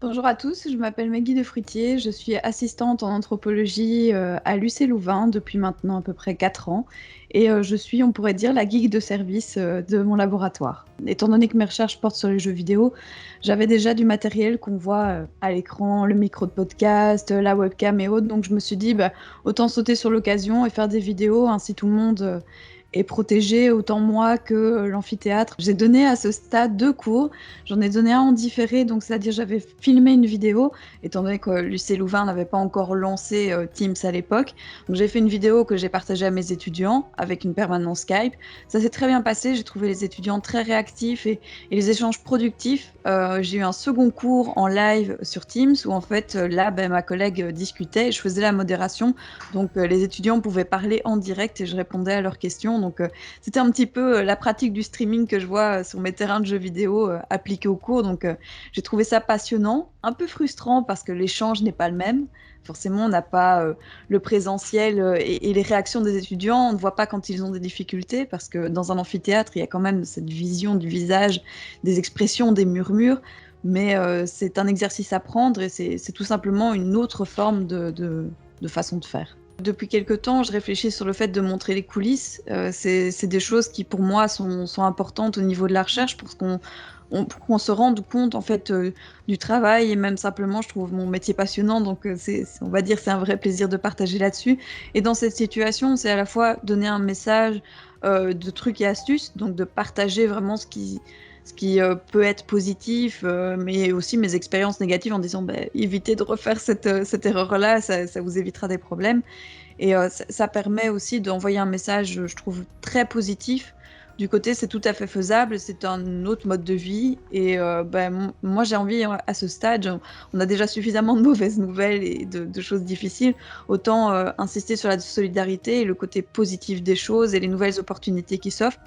Bonjour à tous, je m'appelle Maggie de Fruitier, je suis assistante en anthropologie à l'UC Louvain depuis maintenant à peu près 4 ans et je suis, on pourrait dire, la geek de service de mon laboratoire. Étant donné que mes recherches portent sur les jeux vidéo, j'avais déjà du matériel qu'on voit à l'écran, le micro de podcast, la webcam et autres, donc je me suis dit autant sauter sur l'occasion et faire des vidéos, ainsi tout le monde est protégé, autant moi que l'amphithéâtre. J'ai donné à ce stade 2 cours. J'en ai donné un en différé, donc c'est-à-dire j'avais filmé une vidéo, étant donné que l'UC Louvain n'avait pas encore lancé Teams à l'époque. Donc j'ai fait une vidéo que j'ai partagée à mes étudiants avec une permanence Skype. Ça s'est très bien passé, j'ai trouvé les étudiants très réactifs et les échanges productifs. J'ai eu un second cours en live sur Teams où en fait là ma collègue discutait et je faisais la modération. Donc les étudiants pouvaient parler en direct et je répondais à leurs questions. Donc c'était un petit peu la pratique du streaming que je vois sur mes terrains de jeux vidéo appliqués au cours. Donc j'ai trouvé ça passionnant, un peu frustrant parce que l'échange n'est pas le même. Forcément, on n'a pas le présentiel et les réactions des étudiants. On ne voit pas quand ils ont des difficultés parce que dans un amphithéâtre, il y a quand même cette vision du visage, des expressions, des murmures. Mais c'est un exercice à prendre et c'est tout simplement une autre forme de façon de faire. Depuis quelque temps, je réfléchis sur le fait de montrer les coulisses. C'est des choses qui, pour moi, sont importantes au niveau de la recherche pour pour qu'on se rende compte en fait du travail et même simplement, je trouve mon métier passionnant. Donc, on va dire, c'est un vrai plaisir de partager là-dessus. Et dans cette situation, c'est à la fois donner un message de trucs et astuces, donc de partager vraiment ce qui peut être positif, mais aussi mes expériences négatives en disant évitez de refaire cette erreur-là, ça vous évitera des problèmes. Et ça permet aussi d'envoyer un message, je trouve, très positif. Du côté, c'est tout à fait faisable, c'est un autre mode de vie. Et moi, j'ai envie, à ce stade, on a déjà suffisamment de mauvaises nouvelles et de choses difficiles, autant insister sur la solidarité et le côté positif des choses et les nouvelles opportunités qui s'offrent.